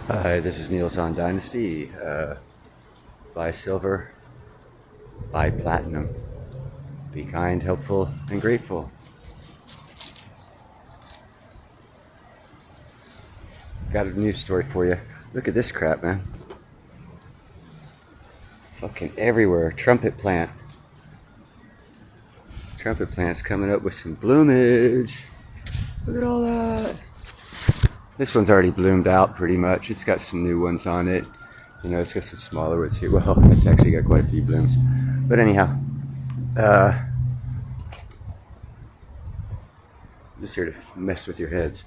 Hi, this is Niels on Dynasty. Buy silver, buy platinum. Be kind, helpful, and grateful. Got a news story for you. Look at this crap, man. Fucking everywhere. Trumpet plant. Trumpet plant's coming up with some bloomage. Look at all that. This one's already bloomed out pretty much. It's got some new ones on it. You know, it's got some smaller ones here. Well, it's actually got quite a few blooms. But anyhow, just here to mess with your heads.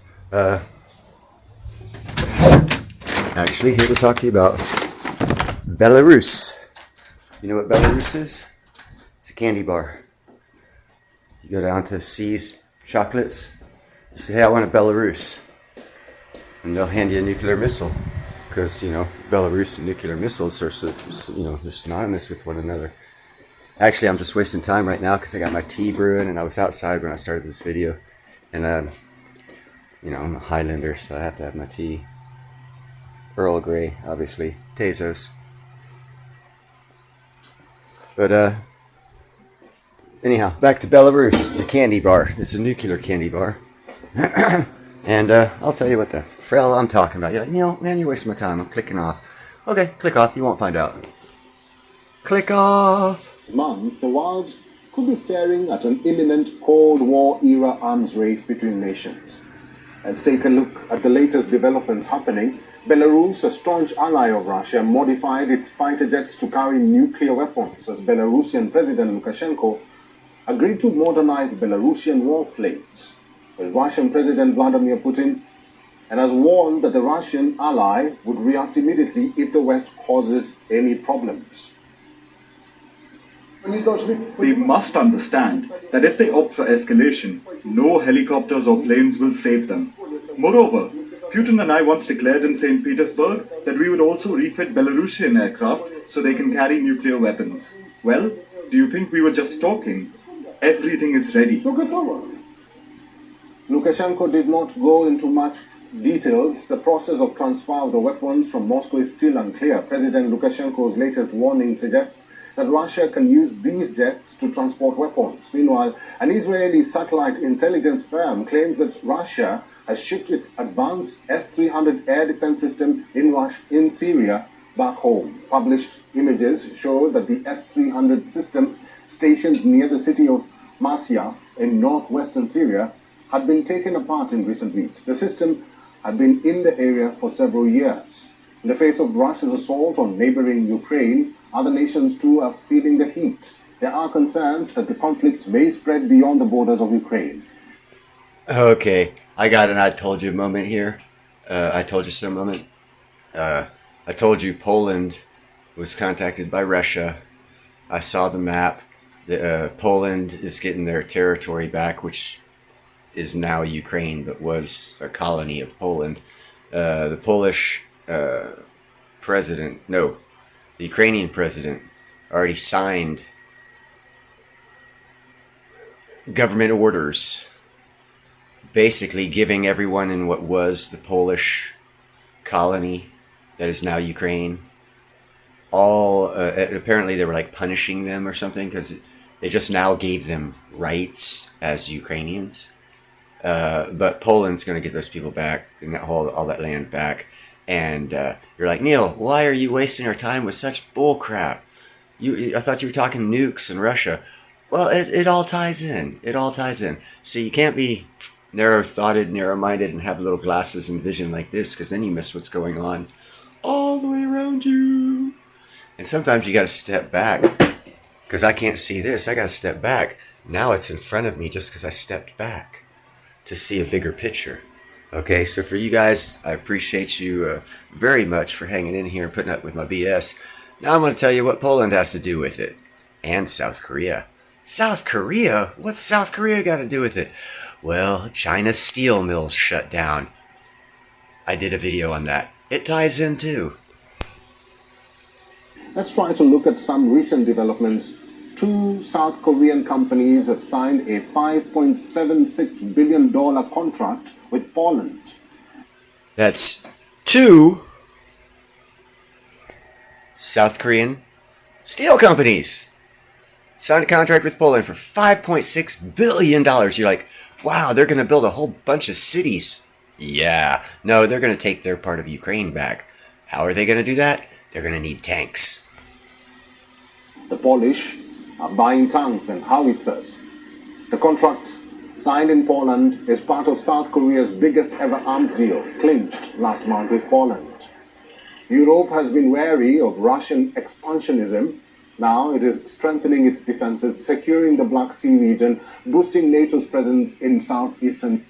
Actually, here to talk to you about Belarus. You know what Belarus is? It's a candy bar. You go down to C's Chocolates, you say, hey, I want a Belarus. And they'll hand you a nuclear missile. Because, you know, Belarus and nuclear missiles are, you know, they're synonymous with one another. Actually, I'm just wasting time right now because I got my tea brewing and I was outside when I started this video. And, you know, I'm a Highlander, so I have to have my tea. Earl Grey, obviously. Tezos. But, anyhow, back to Belarus, the candy bar. It's a nuclear candy bar. And I'll tell you what the hell I'm talking about. You're like, Neil, man, you're wasting my time. I'm clicking off. Okay, click off. You won't find out. Click off. Month, the world could be staring at an imminent Cold War-era arms race between nations. Let's take a look at the latest developments happening. Belarus, a staunch ally of Russia, modified its fighter jets to carry nuclear weapons as Belarusian President Lukashenko agreed to modernize Belarusian warplanes with Russian President Vladimir Putin and has warned that the Russian ally would react immediately if the West causes any problems. They must understand that if they opt for escalation, no helicopters or planes will save them. Moreover, Putin and I once declared in St. Petersburg that we would also refit Belarusian aircraft so they can carry nuclear weapons. Well, do you think we were just talking? Everything is ready. Lukashenko did not go into much details. The process of transfer of the weapons from Moscow is still unclear. President Lukashenko's latest warning suggests that Russia can use these jets to transport weapons. Meanwhile, an Israeli satellite intelligence firm claims that Russia has shipped its advanced S-300 air defense system in Syria back home. Published images show that the S-300 system, stationed near the city of Masyaf in northwestern Syria, had been taken apart in recent weeks. The system had been in the area for several years. In the face of Russia's assault on neighboring Ukraine, other nations too are feeling the heat. There are concerns that the conflict may spread beyond the borders of Ukraine. Okay, I got an I told you moment here. I told you so moment. I told you Poland was contacted by Russia. I saw the map. Poland is getting their territory back, which is now Ukraine, but was a colony of Poland. The Polish president, no, the Ukrainian president already signed government orders basically giving everyone in what was the Polish colony that is now Ukraine all apparently they were like punishing them or something because they just now gave them rights as Ukrainians. But Poland's going to get those people back and all that land back. And you're like, Neil, why are you wasting our time with such bull crap? I thought you were talking nukes and Russia. Well, it all ties in. It all ties in. So you can't be narrow-thoughted, narrow-minded, and have little glasses and vision like this, because then you miss what's going on all the way around you. And sometimes you got to step back, because I can't see this. I got to step back. Now it's in front of me just because I stepped back to see a bigger picture. Okay, so for you guys, I appreciate you very much for hanging in here and putting up with my BS. Now I'm going to tell you what Poland has to do with it. And South Korea. South Korea? What's South Korea got to do with it? Well, China's steel mills shut down. I did a video on that. It ties in too. Let's try to look at some recent developments. Two South Korean companies have signed a $5.76 billion contract with Poland. That's two South Korean steel companies signed a contract with Poland for $5.6 billion. You're like, wow, they're going to build a whole bunch of cities. Yeah, no, they're going to take their part of Ukraine back. How are they going to do that? They're going to need tanks. The Polish are buying tanks and howitzers. The contract signed in Poland is part of South Korea's biggest ever arms deal, clinched last month with Poland. Europe has been wary of Russian expansionism. Now it is strengthening its defenses, securing the Black Sea region, boosting NATO's presence in southeastern.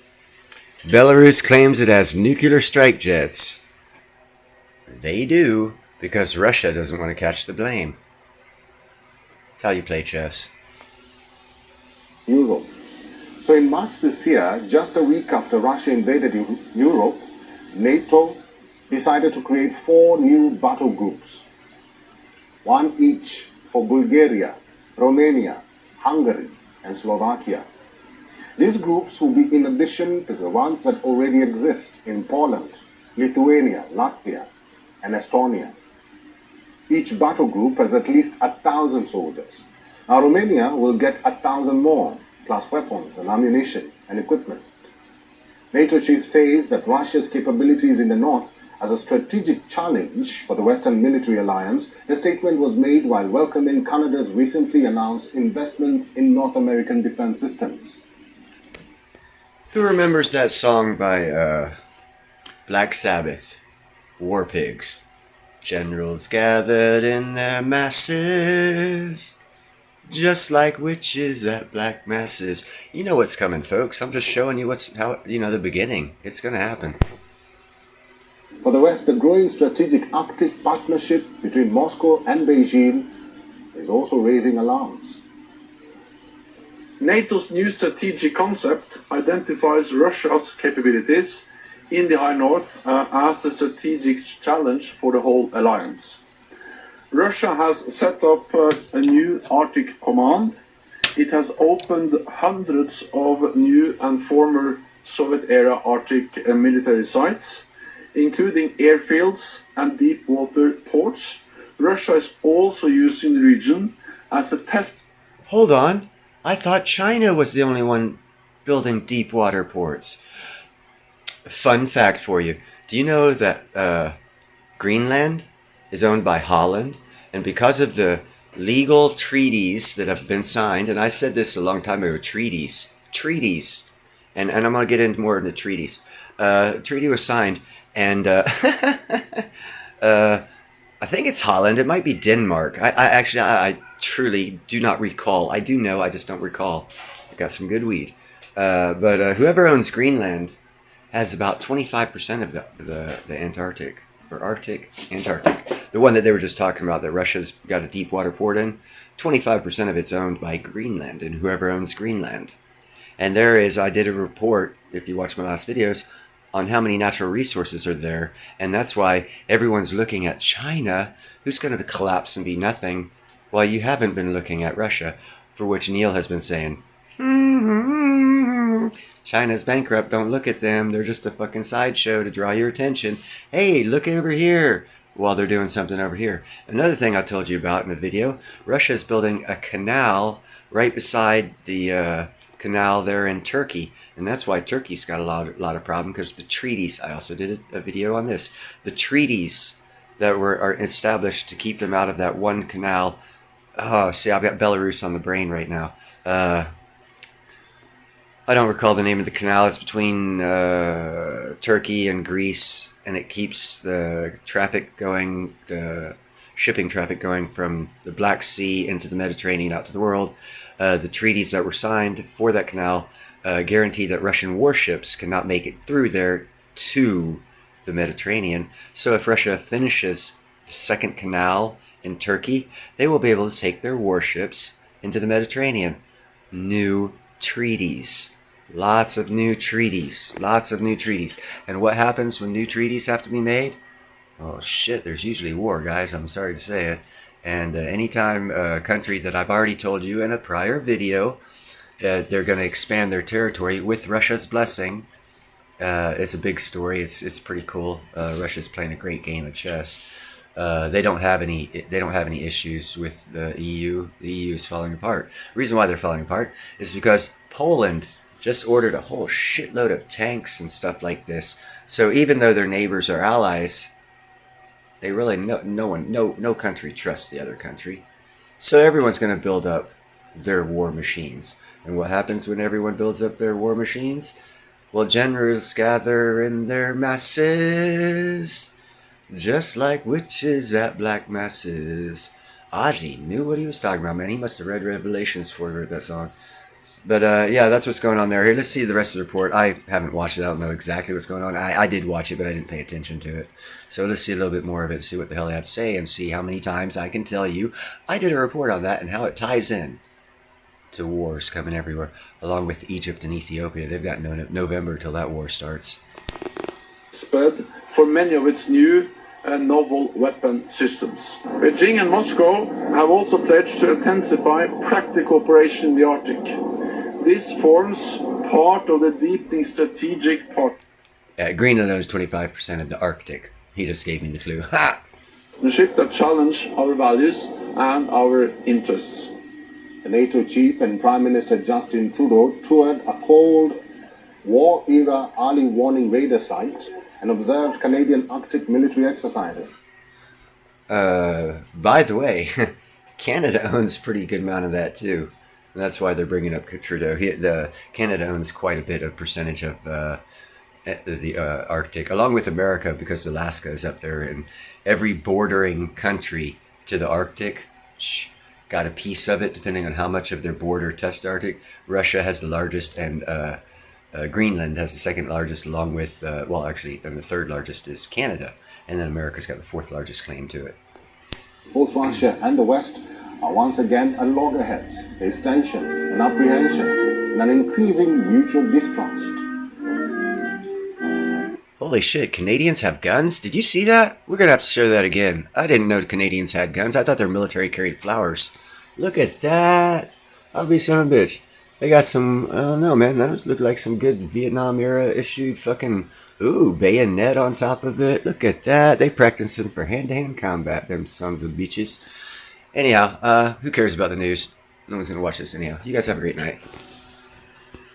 Belarus claims it has nuclear strike jets. They do, because Russia doesn't want to catch the blame. That's how you play chess. Europe. So in March this year, just a week after Russia invaded Europe, NATO decided to create 4 new battle groups, one each for Bulgaria, Romania, Hungary, and Slovakia. These groups will be in addition to the ones that already exist in Poland, Lithuania, Latvia, and Estonia. Each battle group has at least 1,000 soldiers. Now Romania will get 1,000 more, plus weapons and ammunition and equipment. NATO chief says that Russia's capabilities in the north as a strategic challenge for the Western military alliance. The statement was made while welcoming Canada's recently announced investments in North American defense systems. Who remembers that song by Black Sabbath, War Pigs? Generals gathered in their masses, just like witches at black masses. You know what's coming, folks. I'm just showing you the beginning. It's going to happen. For the West, the growing strategic Arctic partnership between Moscow and Beijing is also raising alarms. NATO's new strategic concept identifies Russia's capabilities in the High North as a strategic challenge for the whole alliance. Russia has set up a new Arctic command. It has opened hundreds of new and former Soviet-era Arctic military sites, including airfields and deep water ports. Russia is also using the region as a test. Hold on. I thought China was the only one building deep water ports. Fun fact for you. Do you know that Greenland is owned by Holland? And because of the legal treaties that have been signed, and I said this a long time ago, treaties, and I'm going to get into more into treaties. Treaty was signed, and I think it's Holland. It might be Denmark. I truly do not recall. I do know, I just don't recall. I got some good weed. But whoever owns Greenland has about 25% of the Antarctic, or Antarctic. The one that they were just talking about, that Russia's got a deep water port in. 25% of it's owned by Greenland, and whoever owns Greenland. And I did a report, if you watch my last videos, on how many natural resources are there, and that's why everyone's looking at China, who's going to collapse and be nothing, while you haven't been looking at Russia, for which Neil has been saying, China's bankrupt, don't look at them, they're just a fucking sideshow to draw your attention. Hey, look over here, while they're doing something over here. Another thing I told you about in the video, Russia is building a canal right beside the canal there in Turkey. And that's why Turkey's got a lot of problem, because the treaties, I also did a video on this, the treaties that are established to keep them out of that one canal. Oh, see, I've got Belarus on the brain right now. I don't recall the name of the canal. It's between Turkey and Greece, and it keeps the traffic going, the shipping traffic going from the Black Sea into the Mediterranean out to the world. The treaties that were signed for that canal guarantee that Russian warships cannot make it through there to the Mediterranean. So if Russia finishes the second canal in Turkey, they will be able to take their warships into the Mediterranean. New treaties. Lots of new treaties. And what happens when new treaties have to be made? Oh shit, there's usually war, guys. I'm sorry to say it. And anytime a country that I've already told you in a prior video, they're going to expand their territory with Russia's blessing. It's a big story. It's pretty cool. Russia's playing a great game of chess. They don't have any issues with the EU. The EU is falling apart. The reason why they're falling apart is because Poland just ordered a whole shitload of tanks and stuff like this. So even though their neighbors are allies, they really no country trusts the other country. So everyone's going to build up their war machines. And what happens when everyone builds up their war machines? Well, generals gather in their masses, just like witches at black masses. Ozzy knew what he was talking about, man. He must have read Revelations before he wrote that song. But yeah, that's what's going on there. Here, let's see the rest of the report. I haven't watched it. I don't know exactly what's going on. I did watch it, but I didn't pay attention to it. So let's see a little bit more of it, see what the hell they have to say, and see how many times I can tell you I did a report on that and how it ties in to wars coming everywhere, along with Egypt and Ethiopia. They've got November till that war starts. Spread for many of its new and novel weapon systems. Beijing and Moscow have also pledged to intensify practical cooperation in the Arctic. This forms part of the deepening strategic part. Greenland owns 25% of the Arctic. He just gave me the clue. Ha! Partnership that challenge our values and our interests. The NATO chief and Prime Minister Justin Trudeau toured a Cold War-era early warning radar site and observed Canadian Arctic military exercises. By the way, Canada owns a pretty good amount of that too. And that's why they're bringing up Trudeau. Canada owns quite a bit of percentage of the Arctic, along with America, because Alaska is up there, and every bordering country to the Arctic got a piece of it, depending on how much of their border touched the Arctic. Russia has the largest, and Greenland has the second largest, along with, well, actually, and the third largest is Canada, and then America's got the fourth largest claim to it. Both Russia and the West are once again at loggerheads. There's tension and apprehension and an increasing mutual distrust. Holy shit, Canadians have guns? Did you see that? We're going to have to show that again. I didn't know Canadians had guns. I thought their military carried flowers. Look at that. I'll be son of a bitch. They got some, I don't know, man. Those look like some good Vietnam era issued fucking, ooh, bayonet on top of it. Look at that. They practicing for hand-to-hand combat, them sons of bitches. Anyhow, who cares about the news? No one's going to watch this anyhow. You guys have a great night.